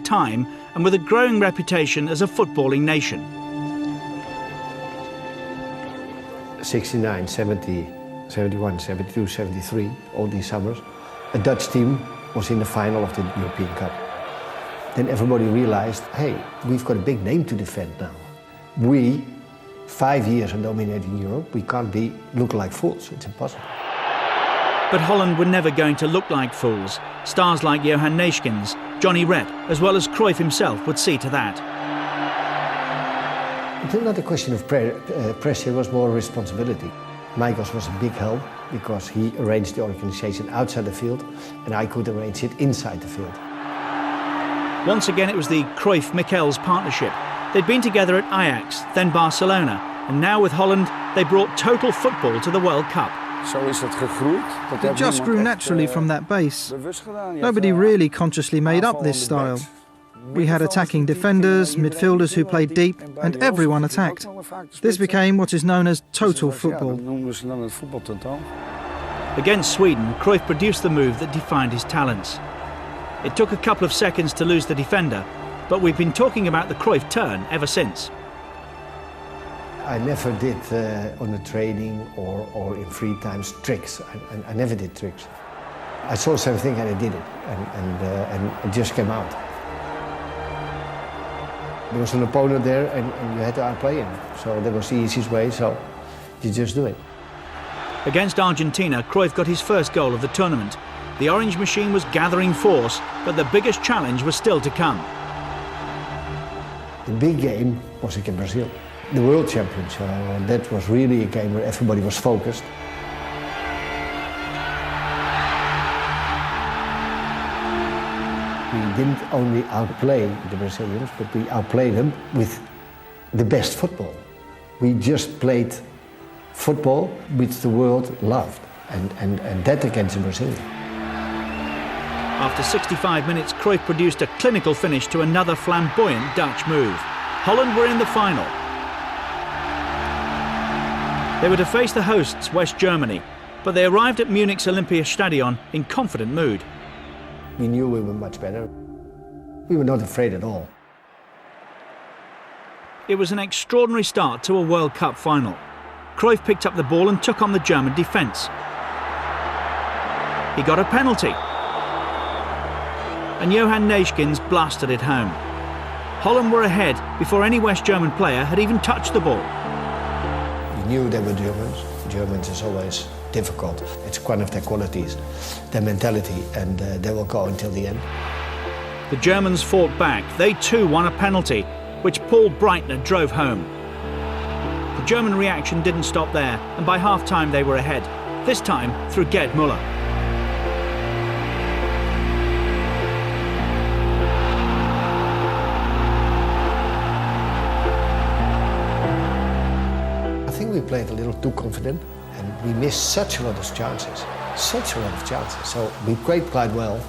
time and with a growing reputation as a footballing nation. 69, 70, 71, 72, 73, all these summers, a Dutch team was in the final of the European Cup. Then everybody realized, hey, we've got a big name to defend now. We, 5 years of dominating Europe, we can't look like fools. It's impossible. But Holland were never going to look like fools. Stars like Johan Neeskens, Johnny Rep, as well as Cruyff himself would see to that. It's not a question of pressure, it was more responsibility. Michaels was a big help because he arranged the organization outside the field and I could arrange it inside the field. Once again it was the Cruyff-Michels partnership. They'd been together at Ajax, then Barcelona, and now with Holland they brought total football to the World Cup. It just grew naturally from that base. Nobody really consciously made up this style. We had attacking defenders, midfielders who played deep, and everyone attacked. This became what is known as total football. Against Sweden, Cruyff produced the move that defined his talents. It took a couple of seconds to lose the defender, but we've been talking about the Cruyff turn ever since. I never did on the training or in free times tricks. I never did tricks. I saw something and I did it, and it just came out. There was an opponent there and you had to outplay him. So that was the easiest way, so you just do it. Against Argentina, Cruyff got his first goal of the tournament. The Orange machine was gathering force, but the biggest challenge was still to come. The big game was against Brazil, the World Champions. That was really a game where everybody was focused. We didn't only outplay the Brazilians, but we outplayed them with the best football. We just played football which the world loved, and that against the Brazilians. After 65 minutes, Cruyff produced a clinical finish to another flamboyant Dutch move. Holland were in the final. They were to face the hosts, West Germany, but they arrived at Munich's Olympiastadion in confident mood. We knew we were much better. We were not afraid at all. It was an extraordinary start to a World Cup final. Cruyff picked up the ball and took on the German defence. He got a penalty. And Johan Neeskens blasted it home. Holland were ahead before any West German player had even touched the ball. We knew they were Germans. Germans is always difficult. It's one of their qualities, their mentality, and they will go until the end. The Germans fought back. They too won a penalty, which Paul Breitner drove home. The German reaction didn't stop there, and by half-time they were ahead, this time through Gerd Müller. I think we played a little too confident, and we missed such a lot of chances. So we played quite well,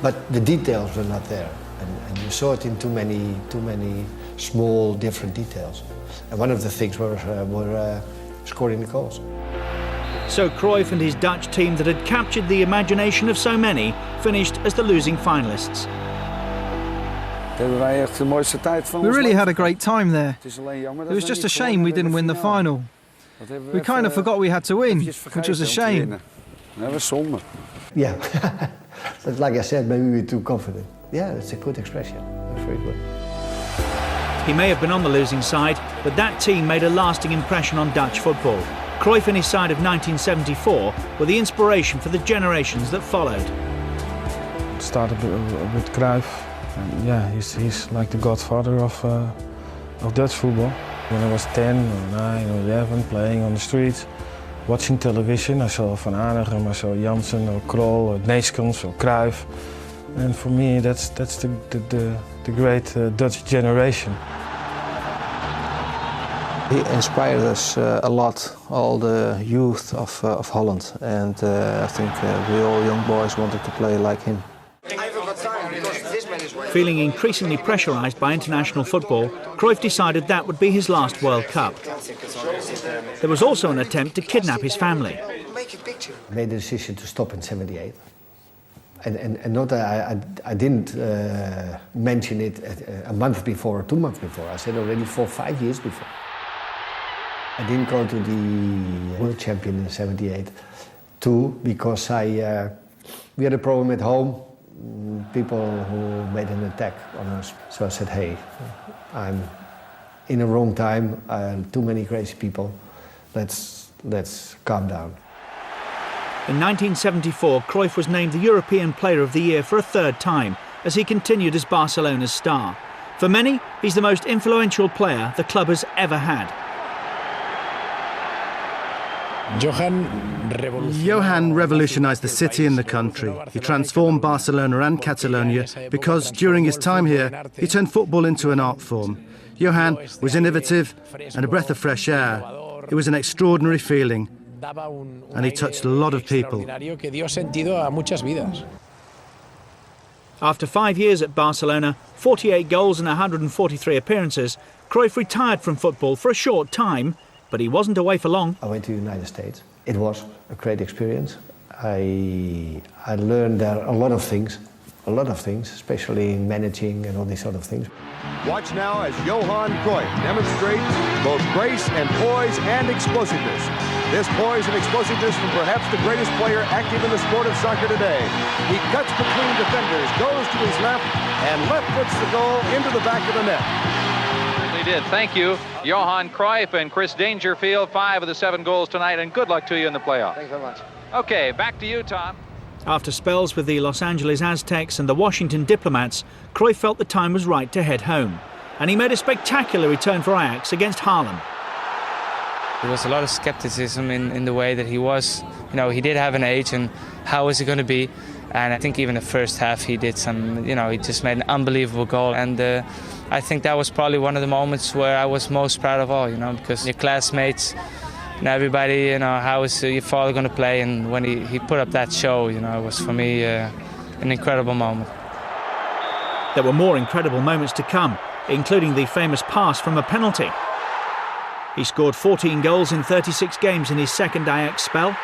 but the details were not there, and you saw it in too many small, different details. And one of the things were scoring the goals. So Cruyff and his Dutch team that had captured the imagination of so many finished as the losing finalists. We really had a great time there. It was just a shame we didn't win the final. We kind of forgot we had to win, which was a shame. Yeah, but like I said, maybe we were too confident. Yeah, it's a good expression. That's very good. He may have been on the losing side, but that team made a lasting impression on Dutch football. Cruyff and his side of 1974 were the inspiration for the generations that followed. It started with Cruyff. And yeah, he's like the godfather of Dutch football. When I was 10 or 9 or 11, playing on the streets, watching television, I saw Van Hanegem, I saw Jansen or Krol or Neeskens or Cruyff. And for me, that's the great Dutch generation. He inspired us a lot, all the youth of Holland, and I think we all young boys wanted to play like him. Feeling increasingly pressurised by international football, Cruyff decided that would be his last World Cup. There was also an attempt to kidnap his family. I made the decision to stop in '78. And not I didn't mention it a month before or 2 months before. I said already 4 or 5 years before. I didn't go to the world champion in '78 too because we had a problem at home. People who made an attack on us. So I said, hey, I'm in the wrong time. Too many crazy people. Let's calm down. In 1974, Cruyff was named the European Player of the Year for a third time as he continued as Barcelona's star. For many, he's the most influential player the club has ever had. Johan revolutionised the city and the country. He transformed Barcelona and Catalonia because during his time here, he turned football into an art form. Johan was innovative and a breath of fresh air. It was an extraordinary feeling, and he touched a lot of people. After 5 years at Barcelona, 48 goals and 143 appearances, Cruyff retired from football for a short time, but he wasn't away for long. I went to the United States. It was a great experience. I learned there a lot of things, especially managing and all these sort of things. Watch now as Johan Cruyff demonstrates both grace and poise and explosiveness. This poise and explosiveness from perhaps the greatest player active in the sport of soccer today. He cuts between defenders, goes to his left, and left foots the goal into the back of the net. Did. Thank you, Johan Cruyff and Chris Dangerfield, 5 of the 7 goals tonight, and good luck to you in the playoffs. Thanks very much. Okay, back to you, Tom. After spells with the Los Angeles Aztecs and the Washington Diplomats, Cruyff felt the time was right to head home, and he made a spectacular return for Ajax against Haarlem. There was a lot of skepticism in the way that he was. You know, he did have an age, and how was he going to be? And I think even the first half he did some, he just made an unbelievable goal. And I think that was probably one of the moments where I was most proud of all, because your classmates and everybody, how is your father going to play? And when he put up that show, it was for me an incredible moment. There were more incredible moments to come, including the famous pass from a penalty. He scored 14 goals in 36 games in his second Ajax spell.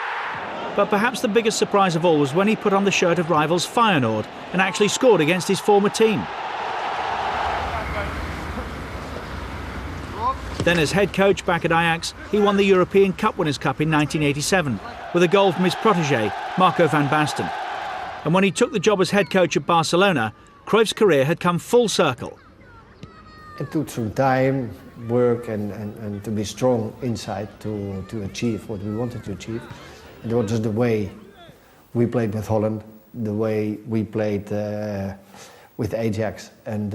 But perhaps the biggest surprise of all was when he put on the shirt of rivals Feyenoord and actually scored against his former team. Then as head coach back at Ajax, he won the European Cup Winners' Cup in 1987 with a goal from his protégé, Marco van Basten. And when he took the job as head coach at Barcelona, Cruyff's career had come full circle. It took some time, work and to be strong inside to achieve what we wanted to achieve. It was just the way we played with Holland, the way we played with Ajax, and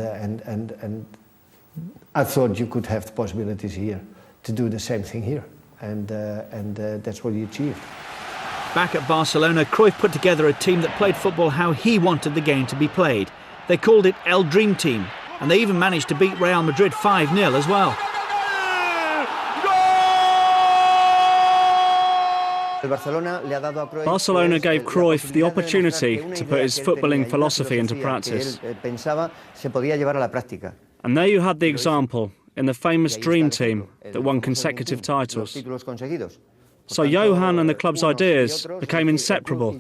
I thought you could have the possibilities here to do the same thing here, and that's what he achieved. Back at Barcelona, Cruyff put together a team that played football how he wanted the game to be played. They called it El Dream Team, and they even managed to beat Real Madrid 5-0 as well. Barcelona gave Cruyff the opportunity to put his footballing philosophy into practice. And there you had the example in the famous Dream Team that won consecutive titles. So Johan and the club's ideas became inseparable.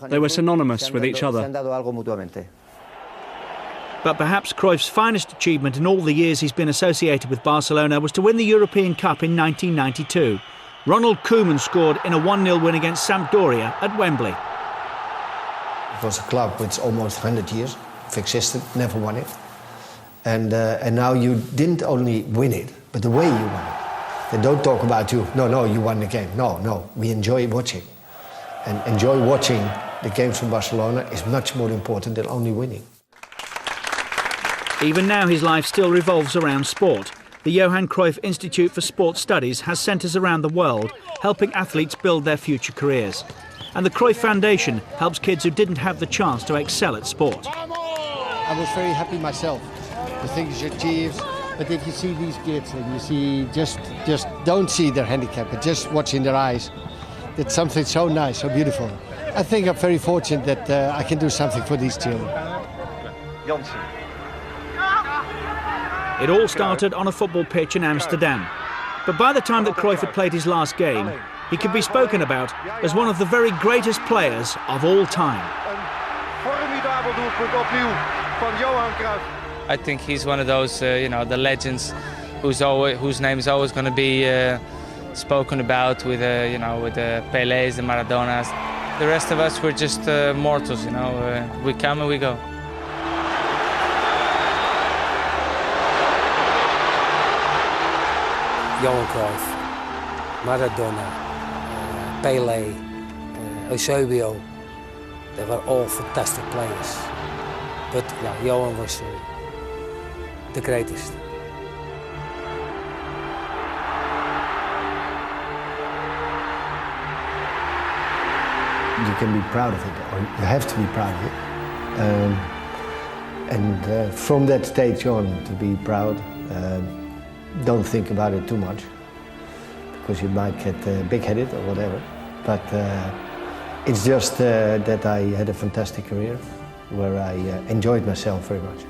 They were synonymous with each other. But perhaps Cruyff's finest achievement in all the years he's been associated with Barcelona was to win the European Cup in 1992. Ronald Koeman scored in a 1-0 win against Sampdoria at Wembley. It was a club which almost 100 years existed, never won it. And now you didn't only win it, but the way you won it. They don't talk about you, no, you won the game. No, we enjoy watching. And enjoy watching the games from Barcelona is much more important than only winning. Even now his life still revolves around sport. The Johan Cruyff Institute for Sport Studies has centres around the world helping athletes build their future careers. And the Cruyff Foundation helps kids who didn't have the chance to excel at sport. I was very happy myself, the things you achieved. But if you see these kids and you see just don't see their handicap, but just watching their eyes, it's something so nice, so beautiful. I think I'm very fortunate that I can do something for these children. Jansen. It all started on a football pitch in Amsterdam. But by the time that Cruyff had played his last game, he could be spoken about as one of the very greatest players of all time. werelddoelpunt opnieuw van Johan Cruyff. I think he's one of those, the legends whose name is always going to be spoken about with, with the Pelés, the Maradonas. The rest of us, we're just mortals, we come and we go. Johan Cruyff, Maradona, Pelé, Eusebio, they were all fantastic players. But Johan was the greatest. You can be proud of it, or you have to be proud of it. And from that stage on, to be proud, don't think about it too much, because you might get big-headed or whatever. But it's just that I had a fantastic career where I enjoyed myself very much.